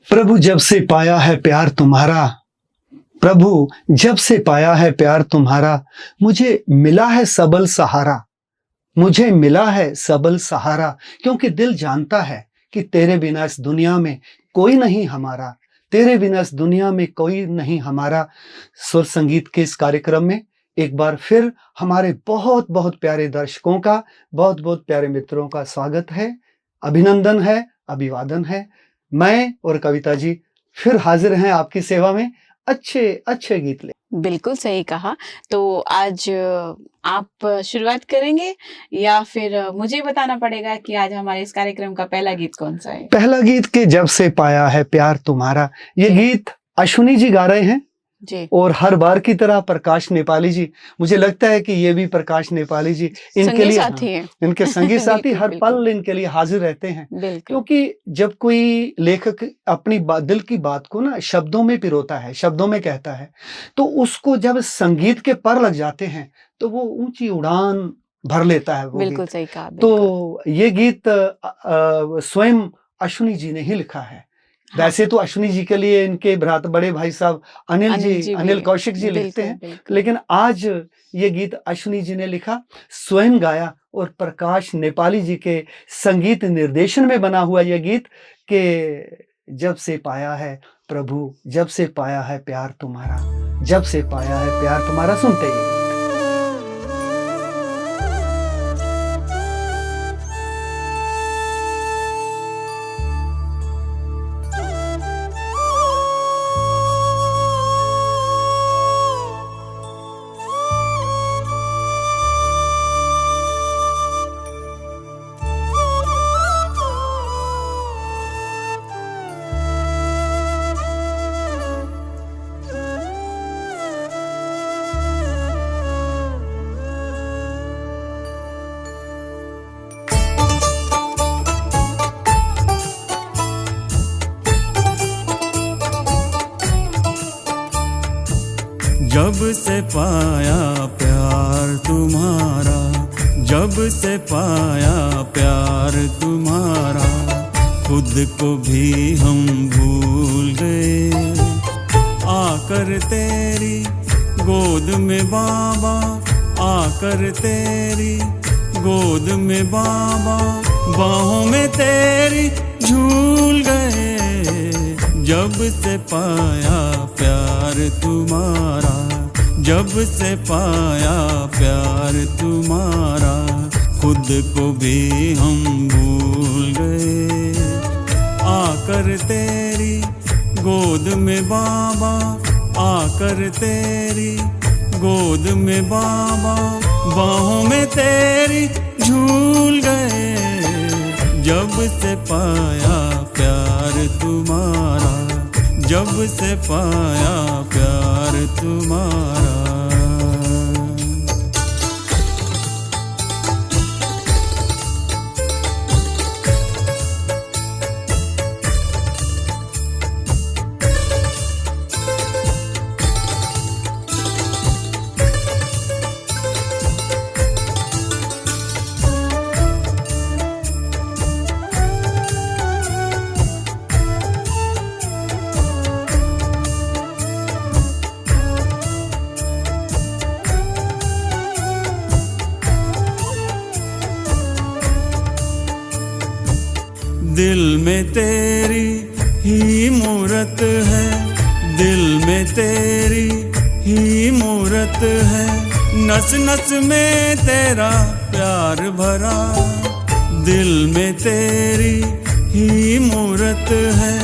प्रभु जब से पाया है प्यार तुम्हारा, प्रभु जब से पाया है प्यार तुम्हारा, मुझे मिला है सबल सहारा, मुझे मिला है सबल सहारा। क्योंकि दिल जानता है कि तेरे बिना इस दुनिया में कोई नहीं हमारा, तेरे बिना इस दुनिया में कोई नहीं हमारा। सुर संगीत के इस कार्यक्रम में एक बार फिर हमारे बहुत बहुत प्यारे दर्शकों का, बहुत बहुत प्यारे मित्रों का स्वागत है, अभिनंदन है, अभिवादन है। मैं और कविता जी फिर हाजिर हैं आपकी सेवा में अच्छे अच्छे गीत ले। बिल्कुल सही कहा। तो आज आप शुरुआत करेंगे या फिर मुझे बताना पड़ेगा कि आज हमारे इस कार्यक्रम का पहला गीत कौन सा है? पहला गीत के जब से पाया है प्यार तुम्हारा, ये गीत अश्विनी जी गा रहे हैं जी। और हर बार की तरह प्रकाश नेपाली जी, मुझे लगता है कि ये भी प्रकाश नेपाली जी इनके लिए साथी हैं। इनके संगी साथी हर बिल्कुल। पल इनके लिए हाजिर रहते हैं। बिल्कुल। क्योंकि जब कोई लेखक अपनी दिल की बात को ना शब्दों में पिरोता है, शब्दों में कहता है, तो उसको जब संगीत के पर लग जाते हैं तो वो ऊंची उड़ान भर लेता है वो बिल्कुल गीत। सही कहा। तो ये गीत स्वयं अश्विनी जी ने ही लिखा है। हाँ। वैसे तो अश्विनी जी के लिए इनके बड़े भाई साहब अनिल कौशिक जी लिखते हैं, बिल्कुल। लेकिन आज ये गीत अश्विनी जी ने लिखा, स्वयं गाया और प्रकाश नेपाली जी के संगीत निर्देशन में बना हुआ यह गीत के जब से पाया है प्रभु, जब से पाया है प्यार तुम्हारा, जब से पाया है प्यार तुम्हारा। सुनते ही जब से पाया प्यार तुम्हारा, जब से पाया प्यार तुम्हारा, खुद को भी हम भूल गए। आकर तेरी गोद में बाबा, आकर तेरी गोद में बाबा, बाहों में तेरी झूल गए। जब से पाया प्यार तुम्हारा, जब से पाया प्यार तुम्हारा, खुद को भी हम भूल गए। आकर तेरी गोद में बाबा, आकर तेरी गोद में बाबा, बाहों में तेरी झूल गए। जब से पाया प्यार तुम्हारा, जब से पाया प्यार तुम्हारा। दिल में तेरी ही मूरत है, दिल में तेरी ही मूरत है, नस नस में तेरा प्यार भरा। दिल में तेरी ही मूरत है,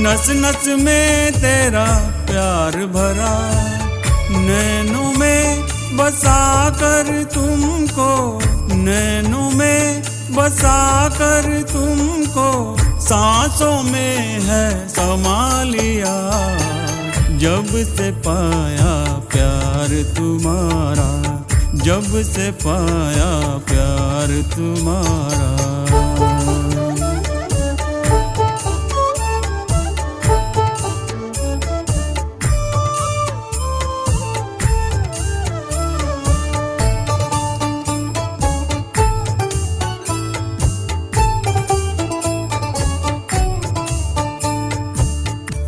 नस नस में तेरा प्यार भरा। नैनों में बसा कर तुमको, नैनों में बसा कर तुमको, सांसों में है समा लिया। जब से पाया प्यार तुम्हारा, जब से पाया प्यार तुम्हारा।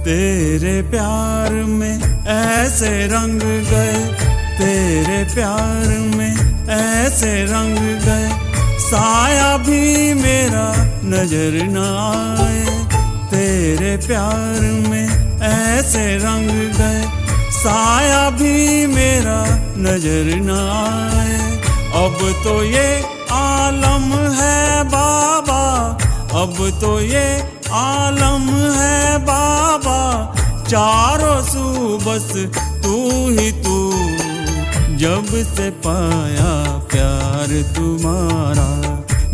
तेरे प्यार में ऐसे रंग गए, तेरे प्यार में ऐसे रंग गए, साया भी मेरा नजर न आए। तेरे प्यार में ऐसे रंग गए, साया भी मेरा नजर न आए। अब तो ये आलम है बाबा, अब तो ये आलम है बाबा, चारों सू बस तू ही तू। जब से पाया प्यार तुम्हारा,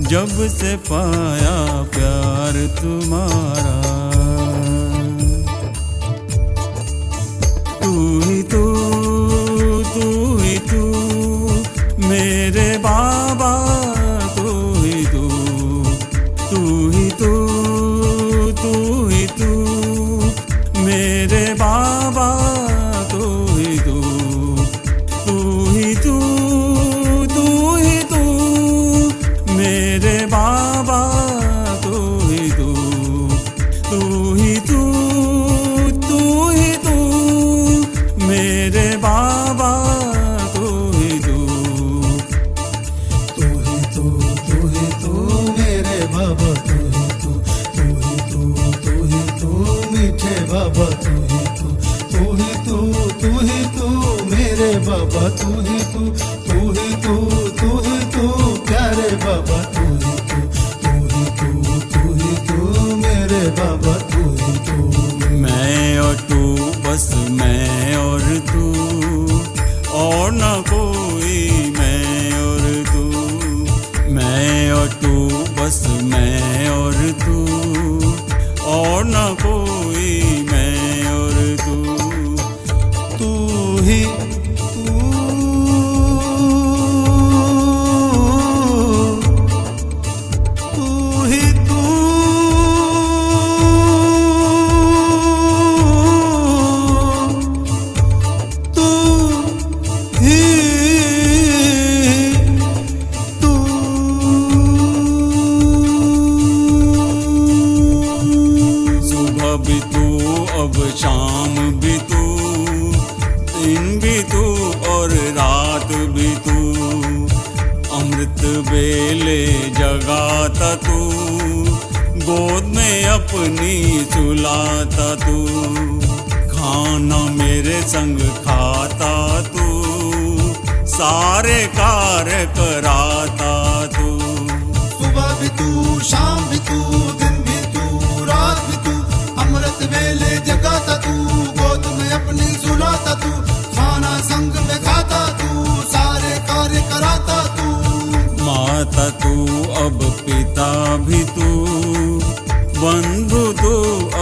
जब से पाया प्यार तुम्हारा, तू ही तू, तू ही तू मेरे बाबा, तू ही तू, तू ही तू, तू ही तू मेरे बाबा, तू ही तू, तू ही तू, तू ही तू मेरे बाबा, तू ही तू, तू ही तू, तू ही तू मेरे बाबा, तू ही तू, तू ही तू, तू ही तू मेरे बाबा, तू ही तू, तू ही तू, तू ही तू मीठे बाबा, तू ही तू, तू ही तू, तू ही तू मेरे बाबा, तू ही तू, तू ही तू, तू ही तू प्यारे बाबा, तू ही तू, तू ही तू, तू ही तू मेरे बाबा, तू ही तू। मैं और तू, बस मैं और तू, और न कोई मैं और तू। मैं और तू, बस मैं और तू, और न कोई मैं और तू। तू ही तू, तू ही तू, तू ही तू। सुबह भी तू, अब शाम भी तू, दिन भी तू और रात भी तू। अमृत बेले जगाता तू, गोद में अपनी सुलाता तू। खाना मेरे संग खाता तू, सारे कार्य कराता तू। सुबह भी तू, शाम भी तू, दिन भी तू, रात भी तू। अमृत वेले जगाता तू, गोद में अपनी सुलाता तू। खाना संग में खाता तू, सारे कार्य कराता तू। माता तू, अब पिता भी तू, बंधु तू,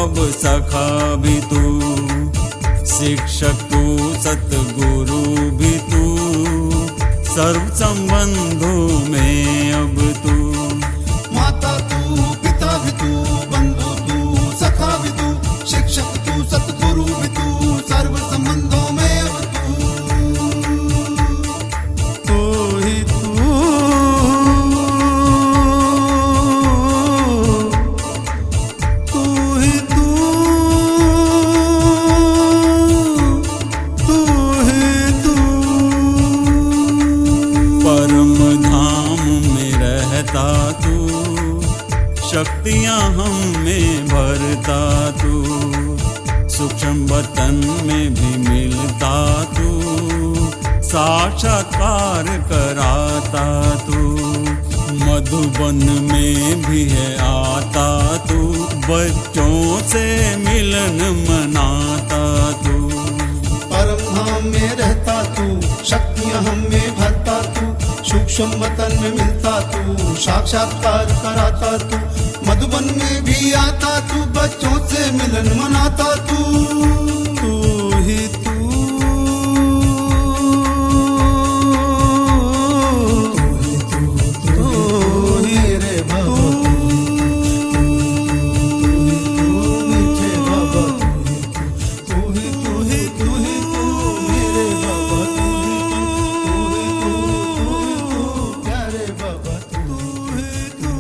अब सखा भी तू। शिक्षक तू, सतगुरु भी तू, सर्व संबंधों में अब तू। माता तू, पिता भी तू, बंधु तू, सखा भी तू। शिक्षक तू, सतगुरु भी तू, सर्व संबंधों में अब तू। तू ही तू, तू ही तू, तू ही तू। परम धाम में रहता तू, शक्तियाँ हम में भरता तू। सूक्ष्म वतन में भी मिलता तू, साक्षात्कार कराता तू। मधुबन में भी है आता तू, बच्चों से मिलन मनाता तू। परम धाम में रहता तू, शक्तियाँ हम में भरता तू। सूक्ष्म वतन में मिलता तू, साक्षात्कार कराता तू। मधुबन में भी आता तू, बच्चों से मिलन मनाता तू। तू ही तू, तू ही तू, तू ही रे बाबा, मीठे बाबा, तू ही तू, तू ही तू मेरे बाबा, तू ही तू प्यारे बाबा, तू ही तू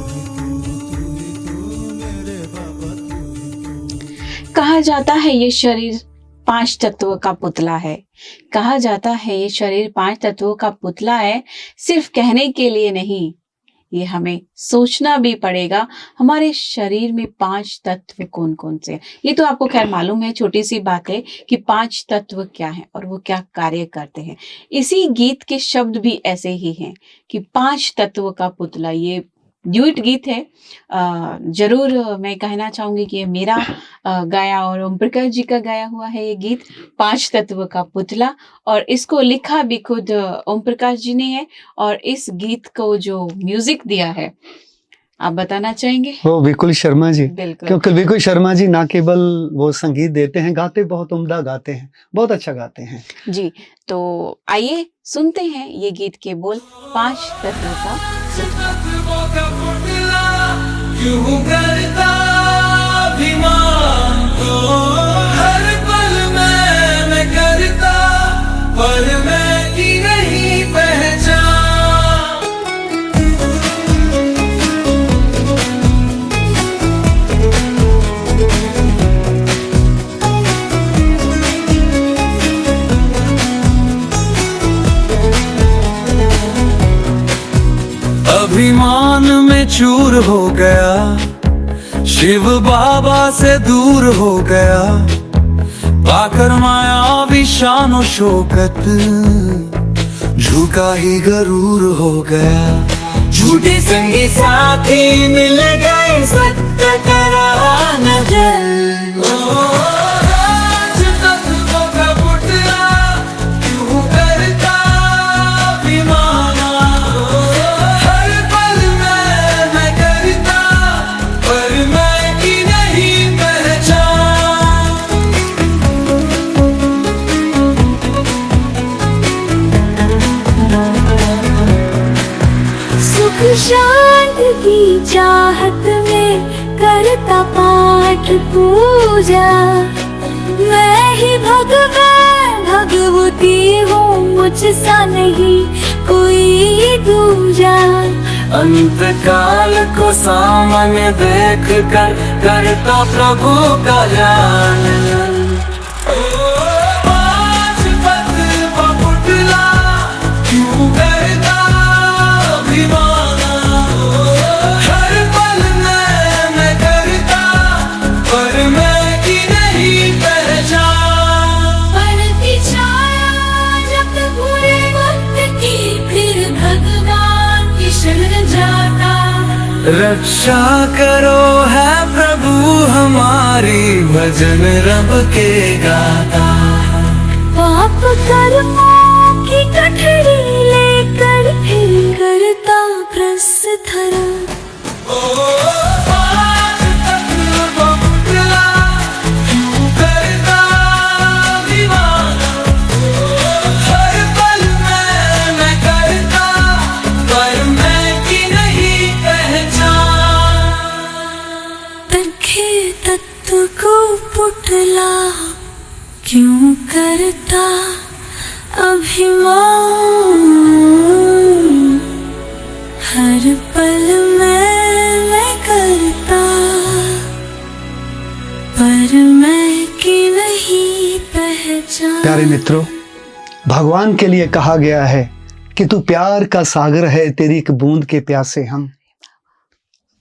मेरे बाबा, तू ही तू। कहा जाता है ये शरीर 5 तत्व का पुतला है। कहा जाता है ये शरीर 5 तत्वों का पुतला है। सिर्फ कहने के लिए नहीं, ये हमें सोचना भी पड़ेगा हमारे शरीर में 5 तत्व कौन कौन से हैं। ये तो आपको खैर मालूम है, छोटी सी बात है कि 5 तत्व क्या हैं और वो क्या कार्य करते हैं। इसी गीत के शब्द भी ऐसे ही हैं कि 5 तत्व का पुतला। ये ड्यूट गीत है। जरूर मैं कहना चाहूंगी कि ये मेरा गाया और ओम प्रकाश जी का गाया हुआ है ये गीत 5 तत्व का पुतला। और इसको लिखा भी खुद ओम प्रकाश जी ने है और इस गीत को जो म्यूजिक दिया है, आप बताना चाहेंगे? वो विकुल शर्मा जी। बिल्कुल। क्योंकि विकुल शर्मा जी ना केवल वो संगीत देते हैं, गाते बहुत उम्दा गाते हैं, बहुत अच्छा गाते हैं। जी, तो आइए सुनते हैं ये गीत के बोल 5 तत्व का पुतला। तत्वों का पुतला क्यों करता अभिमान को, हर पल मैं करता पर मैं की नहीं पहचान। अभिमान में चूर हो गया, शिव बाबा से दूर हो गया, पाकर माया शानो शौकत, झुका ही गरूर हो गया। झूठे संगी साथी मिल गए, सत्य करा नजर। शांत की चाहत में करता पाठ पूजा, मैं ही भगवान भगवती हूँ, मुझसा नहीं कोई दूजा। अंत काल को सामने देख कर करता प्रभु का ध्यान। रक्षा करो है प्रभु हमारी, भजन रब के गाता। पाप कर्मों की कठरी लेकर फिर करता प्रस्थर। पुतला क्यों करता अभिमान, हर पल मैं करता पर मैं की नहीं पहचान। प्यारे मित्रों, भगवान के लिए कहा गया है कि तू प्यार का सागर है, तेरी एक बूंद के प्यासे हम।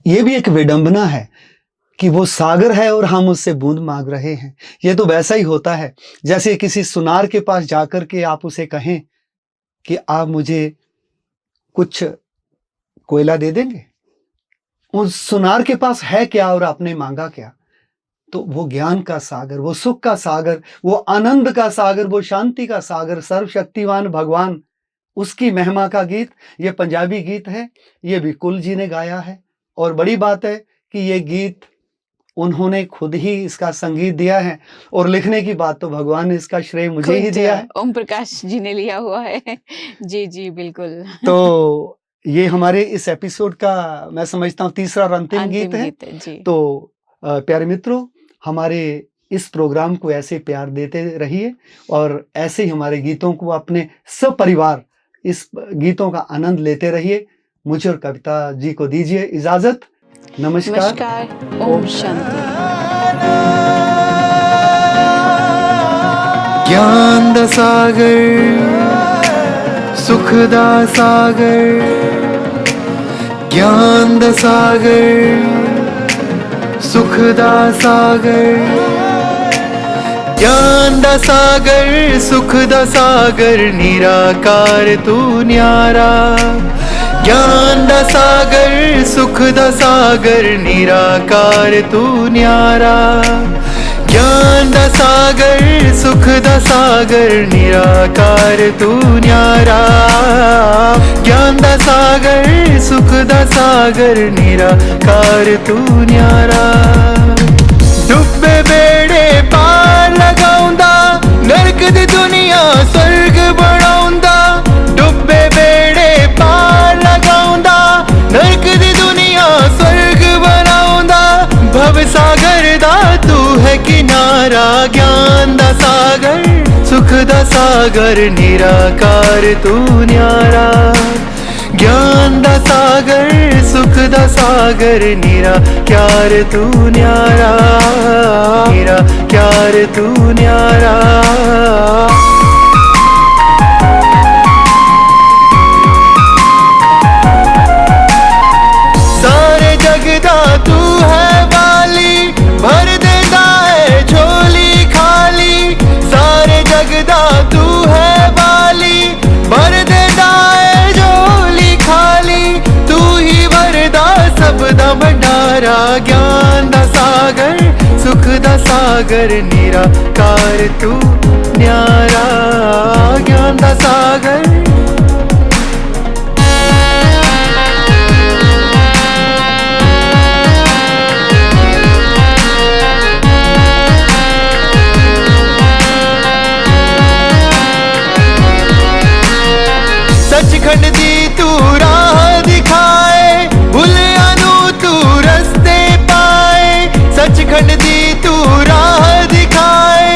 ये भी एक विडंबना है कि वो सागर है और हम उससे बूंद मांग रहे हैं। ये तो वैसा ही होता है जैसे किसी सुनार के पास जाकर के आप उसे कहें कि आप मुझे कुछ कोयला दे देंगे। उस सुनार के पास है क्या और आपने मांगा क्या? तो वो ज्ञान का सागर, वो सुख का सागर, वो आनंद का सागर, वो शांति का सागर, सर्वशक्तिवान भगवान, उसकी महिमा का गीत ये पंजाबी गीत है। ये विकुल जी ने गाया है और बड़ी बात है कि ये गीत उन्होंने खुद ही इसका संगीत दिया है और लिखने की बात तो भगवान ने इसका श्रेय मुझे ही दिया है। ओम प्रकाश जी ने लिया हुआ है। जी जी बिल्कुल। तो ये हमारे इस एपिसोड का मैं समझता हूँ तीसरा और अंतिम गीत है। जी। तो प्यारे मित्रों, हमारे इस प्रोग्राम को ऐसे प्यार देते रहिए और ऐसे ही हमारे गीतों को अपने सब परिवार इस गीतों का आनंद लेते रहिए। मुझे और कविता जी को दीजिए इजाजत। नमस्कार। ओम शांति। ज्ञान दा सागर सुख दा सागर ज्ञान दा सागर सुख दा सागर ज्ञान दा सागर सुख दा सागर निराकार तू न्यारा ज्ञान दा सागर सुख दा सागर निराकार तू न्यारा ज्ञान दा सागर सुख दा सागर निराकार तू न्यारा ज्ञान दा सागर सुख दा सागर निराकार तू न्यारा डुबे बेड़े पार लगाउंदा नरक दी दुनिया स्वर्ग बनाउंदा डुबे बेड़े पार लगाउंदा नरक दी दुनिया स्वर्ग बनाउंदा भव सागर दा तू है किनारा ज्ञान दा सागर सुख दा सागर निराकार तू न्यारा ज्ञान दा सागर सुख दा सागर निराकार तू न्यारा निराकार तू न्यारा सारे जग दा तू है वाली भर देता है झोली खाली सारे जग दा तू है वाली भर देता है झोली खाली तू ही भरदा सब दा भंडारा ज्ञान दा सागर सुख दा सागर निराकार तू न्यारा ज्ञान दा सागर सचखंड दी तू राह दिखाए भुलिया नू तू रस्ते पाए सचखंड दी तू राह दिखाए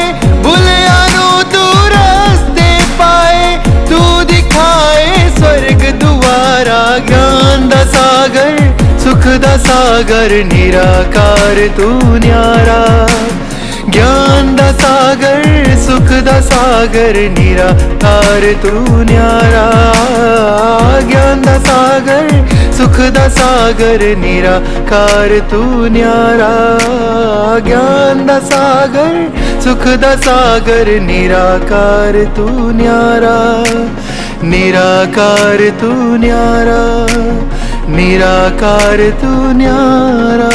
भुलिया नू तू रस्ते पाए तू दिखाए स्वर्ग दुआरा ज्ञान दा सागर सुख दा सागर निराकार तू न्यारा ज्ञान दा सागर सुख दा सागर निराकार तू न्यारा ज्ञान दा सागर सुख दा सागर निराकार तू न्यारा ज्ञान दा सागर सुख दा सागर निराकार तू न्यारा निराकार तू न्यारा निराकार तू न्यारा